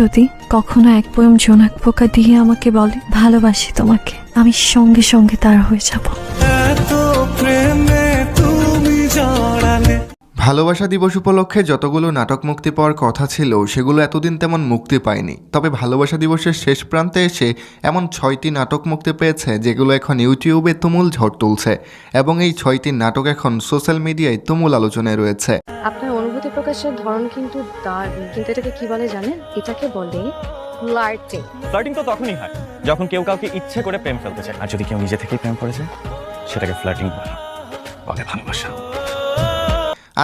যদি কখনো এক পোয়েম জোনাক পোকা দিয়ে আমাকে বলে ভালোবাসি তোমাকে, আমি সঙ্গে সঙ্গে তার হয়ে যাব। ভালোবাসা দিবস উপলক্ষে যতগুলো নাটক মুক্তি পাওয়ার কথা ছিল সেগুলো এতদিন তেমন মুক্তি পায়নি। তবে ভালোবাসা দিবসের শেষ প্রান্তে এসে এমন 6টি নাটক মুক্তি পেয়েছে যেগুলো এখন ইউটিউবে তুমুল ঝড় তুলছে, এবং এই 6টি নাটক এখন সোশ্যাল মিডিয়ায় তুমুল আলোচনায় রয়েছে। আপনার অনুভূতি প্রকাশের ধরন কিন্তু দারুণ, কিন্তু এটাকে কি বলে জানেন? এটাকে বলে ফ্লার্টিং। ফ্লার্টিং তো তখনই হয় যখন কেউ কাউকে ইচ্ছে করে প্রেম ফেলতে চায়, আর যদি কেউ নিজে থেকেই প্রেম করেছে সেটাকে ফ্লার্টিং বলে ভালোবাসা।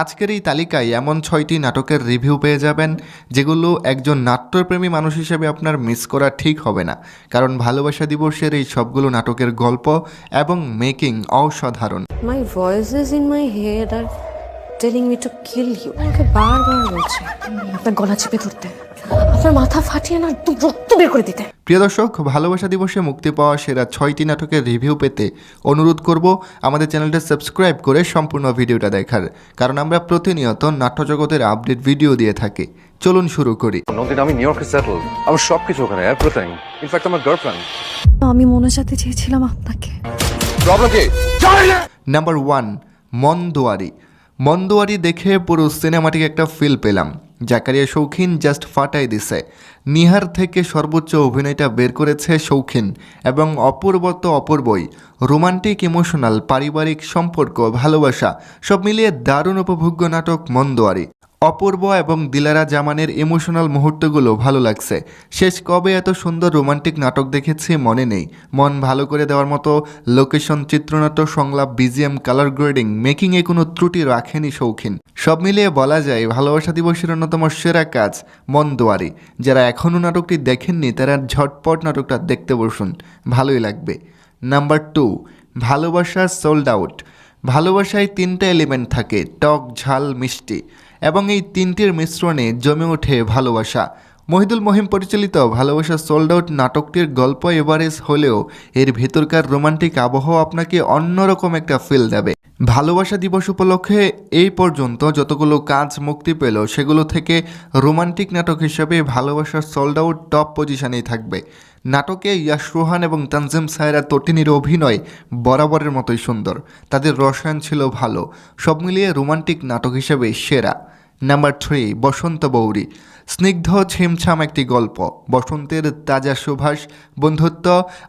আজকের এই তালিকায় এমন 6টি নাটকের রিভিউ পেয়ে যাবেন যেগুলো একজন নাট্যপ্রেমী মানুষ হিসেবে আপনার মিস করা ঠিক হবে না, কারণ ভালোবাসা দিবসের এই সবগুলো নাটকের গল্প এবং মেকিং অসাধারণ। My voice is in my head আর telling me to kill you. আমাকে বারবার বলছে আপনার গলা চেপে ধরতে, আপনার মাথা ফাটিয়ে না একদম রক্ত বের করে দিতে। প্রিয় দর্শক, ভালোবাসা দিবসে মুক্তি পাওয়া সেরা 6টি নাটকের রিভিউ পেতে অনুরোধ করব আমাদের চ্যানেলটা সাবস্ক্রাইব করে সম্পূর্ণ ভিডিওটা দেখার, কারণ আমরা প্রতিনিয়ত নাট্যজগতের আপডেট ভিডিও দিয়ে থাকি। চলুন শুরু করি। নন্দিন, আমি নিউ ইয়র্কে সেটেল, আমার সবকিছু ওখানে, এভরিথিং, ইনফ্যাক্ট আমার গার্লফ্রেন্ড। আমি মনে সাথে চেয়েছিলাম আপনাকে। প্রবলেম কি? নাম্বার 1, মন্দোয়ারি। মন্দোয়ারি দেখে পুরো সিনেমাটিক একটা ফিল পেলাম। জাকারিয়া শৌখিন জাস্ট ফাটাই দিছে। নিহার থেকে সর্বোচ্চ অভিনয়টা বের করেছে শৌখিন, এবং অপূর্ব তো অপূর্বই। রোমান্টিক, ইমোশনাল, পারিবারিক সম্পর্ক, ভালোবাসা সব মিলিয়ে দারুণ উপভোগ্য নাটক মন্দোয়ারি। অপূর্ব এবং দিলারা জামানের ইমোশনাল মুহূর্তগুলো ভালো লাগছে। শেষ কবে এত সুন্দর রোমান্টিক নাটক দেখেছি মনে নেই। মন ভালো করে দেওয়ার মতো লোকেশন, চিত্রনাট্য, সংলাপ, বিজিএম, কালার গ্রেডিং, মেকিংয়ে কোনো ত্রুটি রাখেনি শৌখিন। সব মিলিয়ে বলা যায় ভালোবাসা দিবসের অন্যতম সেরা কাজ মন্দোয়ারি। যারা এখনও নাটকটি দেখেননি তারা ঝটপট নাটকটা দেখতে বসুন, ভালোই লাগবে। নাম্বার 2, ভালোবাসা সোল্ড আউট। ভালোবাসায় 3টা এলিমেন্ট থাকে, টক, ঝাল, মিষ্টি, এবং এই 3টির মিশ্রণে জমে ওঠে ভালোবাসা। মহিদুল মহিম পরিচালিত ভালোবাসা সোল্ড আউট নাটকটির গল্প এভারেজ হলেও এর ভেতরকার রোমান্টিক আবহাওয়া আপনাকে অন্যরকম একটা ফিল দেবে। ভালোবাসা দিবস উপলক্ষে এই পর্যন্ত যতগুলো কাজ মুক্তি পেল সেগুলো থেকে রোমান্টিক নাটক হিসেবে ভালোবাসা সোল্ড আউট টপ পজিশনেই থাকবে। নাটকে ইয়াশ রোহান এবং তানজিম সায়রা তটিনীর অভিনয় বরাবরের মতোই সুন্দর, তাদের রসায়ন ছিল ভালো, সব মিলিয়ে রোমান্টিক নাটক হিসেবে সেরা। নাম্বার 3, বসন্ত বৌরি। স্নিগ্ধ ছিমছাম একটি গল্প, বসন্তের তাজা সুভাষ, বন্ধুত্ব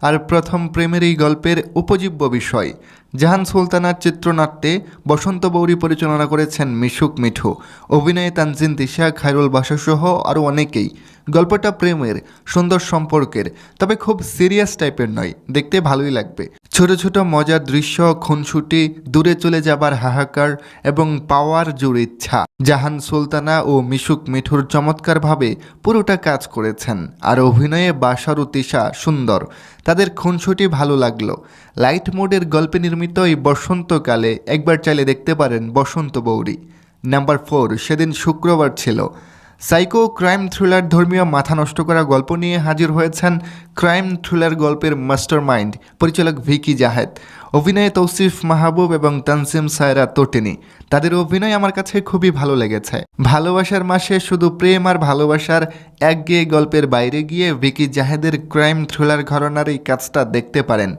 আর প্রথম প্রেমের এই গল্পের উপজীব্য বিষয়। জাহান সুলতানার চিত্রনাট্যে বসন্ত বৌরি পরিচালনা করেছেন মিশুক মিঠু, অভিনয়ে তানজিন তিশা, খায়রুল বাশা সহ আরও অনেকেই। গল্পটা প্রেমের, সুন্দর সম্পর্কের, তবে খুব সিরিয়াস টাইপের নয়, দেখতে ভালোই লাগবে। ছোট ছোট মজার দৃশ্য, খুনসুটি, দূরে চলে যাবার হাহাকার এবং পাওয়ার জোর ইচ্ছা। জাহান সুলতানা ও মিশুক মিঠুর চমৎকারভাবে পুরোটা কাজ করেছেন, আর অভিনয়ে বাশার ও তিশা সুন্দর, তাদের খুনসুটি ভালো লাগলো। লাইট মোডের গল্পে নির্মিত এই বসন্তকালে একবার চাইলে দেখতে পারেন বসন্ত বৌরি। নাম্বার 4, সেদিন শুক্রবার ছিল। সাইকো ক্রাইম থ্রিলার ধর্মীয় মাথা নষ্ট করা গল্প নিয়ে হাজির হয়েছেন ক্রাইম থ্রিলার গল্পের মাস্টারমাইন্ড পরিচালক ভিকি জাহেদ, অভিনয়ে তৌসিফ মাহবুব এবং তানজিম সায়রা তটিনী। তাদের অভিনয় আমার কাছে খুবই ভালো লেগেছে। ভালোবাসার মাসে শুধু প্রেম আর ভালোবাসার একঘেয়ে গল্পের বাইরে গিয়ে ভিকি জাহেদের ক্রাইম থ্রিলার ঘরানার এই কাজটা দেখতে পারেন,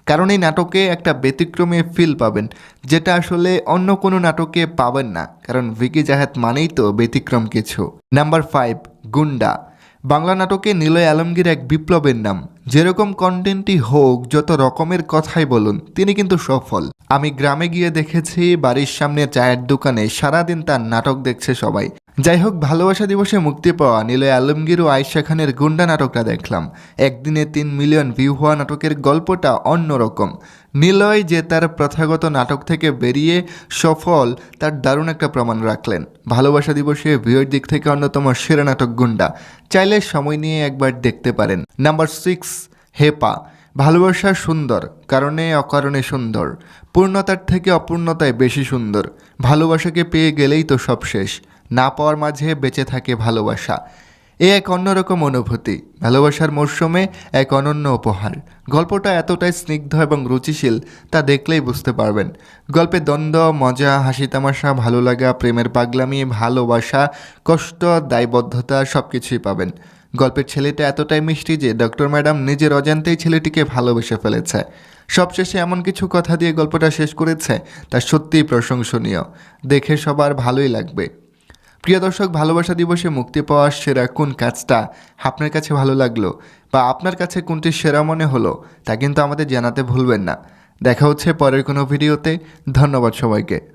কারণ এই নাটকে একটা ব্যতিক্রমী ফিল পাবেন, যেটা আসলে অন্য কোনো নাটকে পাবেন না, কারণ ভিকি জাহেদ মানেই তো ব্যতিক্রম কিছু। নাম্বার 5, গুন্ডা। বাংলা নাটকে নিলয় আলমগীর এক বিপ্লবের নাম। যেরকম কন্টেন্টই হোক, যত রকমের কথাই বলুন, তিনি কিন্তু সফল। আমি গ্রামে গিয়ে দেখেছি বাড়ির সামনে চায়ের দোকানে সারাদিন তার নাটক দেখছে সবাই। যাই হোক, ভালোবাসা দিবসে মুক্তি পাওয়া নিলয় আলমগীর ও আয়েশা খানের গুন্ডা নাটকটা দেখলাম। একদিনে 3 মিলিয়ন ভিউ হওয়া নাটকের গল্পটা অন্যরকম। নিলয় যে তার প্রথাগত নাটক থেকে বেরিয়ে সফল, তার দারুণ একটা প্রমাণ রাখলেন। ভালোবাসা দিবসে ভিউয়ের দিক থেকে অন্যতম সেরা নাটক গুন্ডা, চাইলে সময় নিয়ে একবার দেখতে পারেন। নাম্বার 6, হেপা। ভালোবাসা সুন্দর, কারণে অকারণে সুন্দর, পূর্ণতার থেকে অপূর্ণতায় বেশি সুন্দর। ভালোবাসাকে পেয়ে গেলেই তো সব শেষ, না পাওয়ার মাঝে বেঁচে থাকে ভালোবাসা। এ এক অন্যরকম অনুভূতি, ভালোবাসার মরশুমে এক অনন্য উপহার। গল্পটা এতটাই স্নিগ্ধ এবং রুচিশীল, তা দেখলেই বুঝতে পারবেন। গল্পে দ্বন্দ্ব, মজা, হাসি তামাশা, ভালো লাগা, প্রেমের পাগলামি, ভালোবাসা, কষ্ট, দায়বদ্ধতা সব কিছুই পাবেন। গল্পের ছেলেটা এতটাই মিষ্টি যে ডক্টর ম্যাডাম নিজের অজান্তেই ছেলেটিকে ভালোবেসে ফেলেছে। সবশেষে এমন কিছু কথা দিয়ে গল্পটা শেষ করেছে তা সত্যিই প্রশংসনীয়, দেখে সবার ভালোই লাগবে। প্রিয় দর্শক, ভালোবাসা দিবসে মুক্তি পাওয়া সেরা কোন কাজটা আপনার কাছে ভালো লাগলো বা আপনার কাছে কোনটি সেরা মনে হলো তা কিন্তু আমাদের জানাতে ভুলবেন না। দেখা হচ্ছে পরের কোনো ভিডিওতে। ধন্যবাদ সবাইকে।